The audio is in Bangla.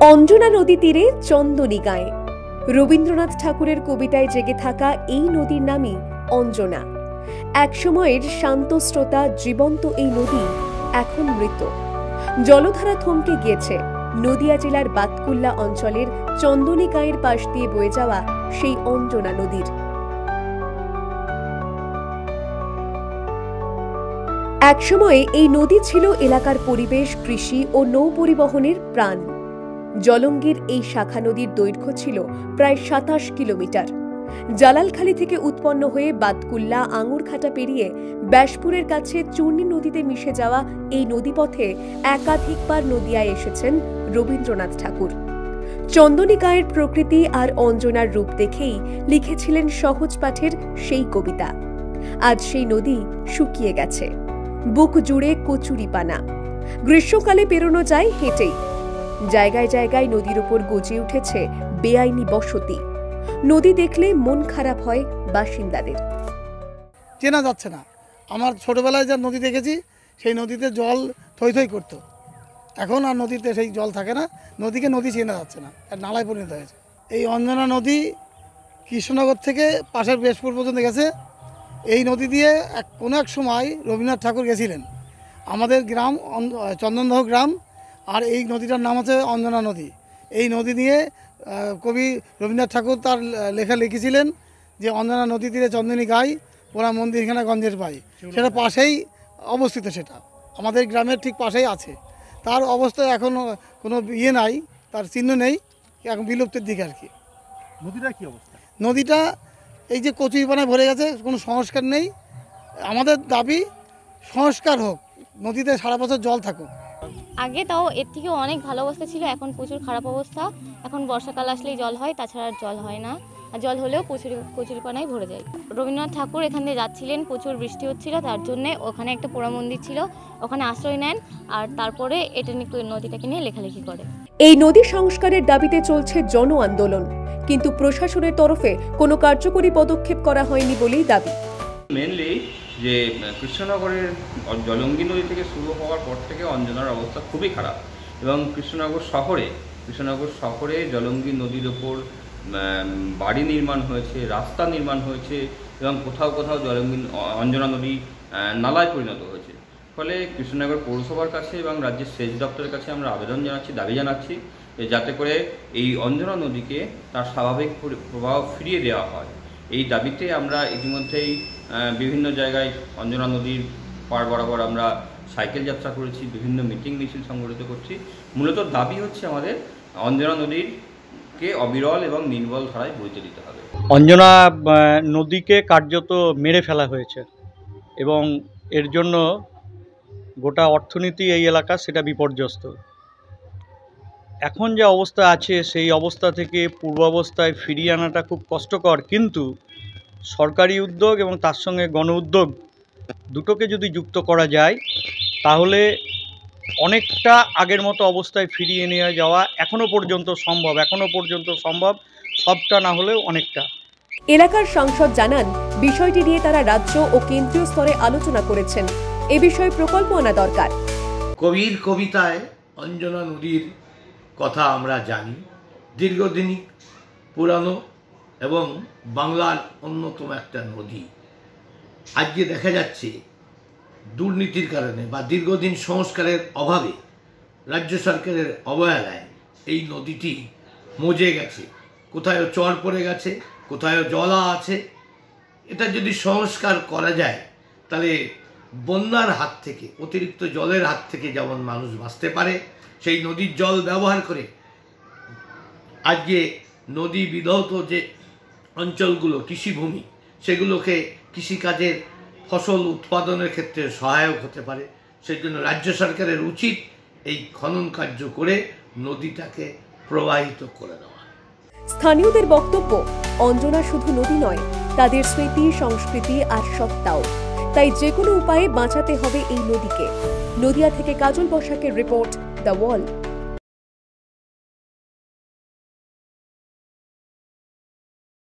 অঞ্জনা নদী তীরে চন্দনী গাঁয়ে রবীন্দ্রনাথ ঠাকুরের কবিতায় জেগে থাকা এই নদীর নামই অঞ্জনা। একসময়ের শান্ত স্রোতা জীবন্ত এই নদী এখন মৃত। জলধারা থমকে গিয়েছে নদিয়া জেলার বাতকুল্লা অঞ্চলের চন্দনী গাঁয়ের পাশ দিয়ে বয়ে যাওয়া সেই অঞ্জনা নদীর। একসময়ে এই নদী ছিল এলাকার পরিবেশ, কৃষি ও নৌ পরিবহনের প্রাণ। জলঙ্গির এই শাখা নদীর দৈর্ঘ্য ছিল প্রায় ২৭ কিলোমিটার। জালালখালী থেকে উৎপন্ন হয়ে বাতকুল্লা আঙুরঘাটা পেরিয়ে ব্যাসপুরের কাছে চূর্ণী নদীতে মিশে যাওয়া এই নদীপথে একাধিকবার নদিয়ায় এসেছেন রবীন্দ্রনাথ ঠাকুর। চন্দনী গাঁয়ের প্রকৃতি আর অঞ্জনার রূপ দেখেই লিখেছিলেন সহজ পাঠের সেই কবিতা। আজ সেই নদী শুকিয়ে গেছে, বুক জুড়ে কচুরিপানা। গ্রীষ্মকালে পেরোনো যায় হেঁটেই। জায়গায় জায়গায় নদীর উপর গজে উঠেছে বেআইনি বসতি। নদী দেখলে মন খারাপ হয় বাসিন্দাদের। চেনা যাচ্ছে না। আমার ছোটবেলায় যা নদী দেখেছি সেই নদীতে জল থই থই করতো, এখন আর নদীতে সেই জল থাকে না। নদীকে নদী চেনা যাচ্ছে না, আর নালায় পরিণত হয়েছে। এই অঞ্জনা নদী কৃষ্ণনগর থেকে পাশের বেশপুর পর্যন্ত গেছে। এই নদী দিয়ে কোনো এক সময় রবীন্দ্রনাথ ঠাকুর গেছিলেন। আমাদের গ্রাম চন্দনদহ গ্রাম, আর এই নদীটার নাম আছে অঞ্জনা নদী। এই নদী নিয়ে কবি রবীন্দ্রনাথ ঠাকুর তার লেখা লিখেছিলেন যে অঞ্জনা নদী তীরে চন্দনী গাঁয়, পোড়া মন্দিরখানা গঞ্জের পাই। সেটা পাশেই অবস্থিত, সেটা আমাদের গ্রামের ঠিক পাশেই আছে। তার অবস্থায় এখন কোনো ইয়ে নাই, তার চিহ্ন নেই, এখন বিলুপ্তির দিকে আর কি। নদীটা কি অবস্থা? নদীটা এই যে কচুরিপানায় ভরে গেছে, কোনো সংস্কার নেই। আমাদের দাবি সংস্কার হোক, নদীতে সারা বছর জল থাকুক। আগে তাও এর থেকেও অনেক ভালো অবস্থা ছিল, এখন প্রচুর খারাপ অবস্থা। এখন বর্ষাকাল আসলেই জল হয়, তাছাড়া জল হয় না। আর জল হলেও কচুরিপানায় ভরে যায়। রবীন্দ্রনাথ ঠাকুর এখান দিয়ে যাচ্ছিলেন, প্রচুর বৃষ্টি হচ্ছিল, তার জন্যে ওখানে একটা পোড়া মন্দির ছিল, ওখানে আশ্রয় নেন। আর তারপরে এটা নদীটাকে নিয়ে লেখালেখি করে। এই নদী সংস্কারের দাবিতে চলছে জন আন্দোলন, কিন্তু প্রশাসনের তরফে কোনো কার্যকরী পদক্ষেপ করা হয়নি বলেই দাবি। মেনলি যে কৃষ্ণনগরের জলঙ্গি নদী থেকে শুরু হওয়ার পর থেকে অঞ্জনার অবস্থা খুবই খারাপ, এবং কৃষ্ণনগর শহরে জলঙ্গি নদীর ওপর বাড়ি নির্মাণ হয়েছে, রাস্তা নির্মাণ হয়েছে, এবং কোথাও কোথাও অঞ্জনা নদী নালায় পরিণত হয়েছে। ফলে কৃষ্ণনগর পৌরসভার কাছে এবং রাজ্যের সেচ দপ্তরের কাছে আমরা দাবি জানাচ্ছি যাতে করে এই অঞ্জনা নদীকে তার স্বাভাবিক প্রবাহ ফিরিয়ে দেওয়া হয়। এই দাবিতে আমরা ইতিমধ্যেই বিভিন্ন জায়গায় অঞ্জনা নদীর পার বরাবর আমরা সাইকেল যাত্রা করেছি, বিভিন্ন মিটিং মিছিল সংগঠিত করছি। মূলত দাবি হচ্ছে আমাদের অঞ্জনা নদীকে অবিরল এবং নির্মল ধারায় বইতে দিতে হবে। অঞ্জনা নদীকে কার্যত মেরে ফেলা হয়েছে, এবং এর জন্য গোটা অর্থনীতি এই এলাকা সেটা বিপর্যস্ত। এখন যে অবস্থা আছে সেই অবস্থা থেকে পূর্বাবস্থায় ফিরিয়ে আনাটা খুব কষ্টকর, কিন্তু সরকারি উদ্যোগ এবং তার সঙ্গে গণ উদ্যোগ দুটোকে যদি যুক্ত করা যায় তাহলে অনেকটা আগের মতো অবস্থায় ফিরিয়ে নিয়ে যাওয়া এখনো পর্যন্ত সম্ভব, সবটা না হলেও অনেকটা। এলাকার সাংসদ জানান, বিষয়টি নিয়ে তারা রাজ্য ও কেন্দ্রীয় স্তরে আলোচনা করেছেন। এ বিষয়ে প্রকল্প আনা দরকার। কবির কবিতায় অঞ্জনা নদীর কথা আমরা জানি, দীর্ঘদিন পুরানো এবং বাংলার অন্যতম একটা নদী। আজকে দেখা যাচ্ছে দুর্নীতির কারণে বা দীর্ঘদিন সংস্কারের অভাবে, রাজ্য সরকারের অবহেলায় এই নদীটি মজে গেছে। কোথাও চর পড়ে গেছে, কোথাও জলা আছে। এটা যদি সংস্কার করা যায় তাহলে বন্যার হাত থেকে, অতিরিক্ত জলের হাত থেকে যেমন মানুষ বাঁচতে পারে, সেই নদীর জল ব্যবহার করে আজকে নদী বিধৌত যে অঞ্চলগুলো কৃষিভূমি, সেগুলোকে কৃষিকাজের ফসল উৎপাদনের ক্ষেত্রে সহায়ক হতে পারে। সেই জন্য রাজ্য সরকারের উচিত এই খনন কার্য করে নদীটাকে প্রবাহিত করে দেওয়া। স্থানীয়দের বক্তব্য, অঞ্জনা শুধু নদী নয়, তাদের স্মৃতি, সংস্কৃতি আর সত্তাও। তাই যে কোনো উপায়ে বাঁচাতে হবে এই নদীকে। নদিয়া থেকে কাজল বসাকের রিপোর্ট, দ্য ওয়াল।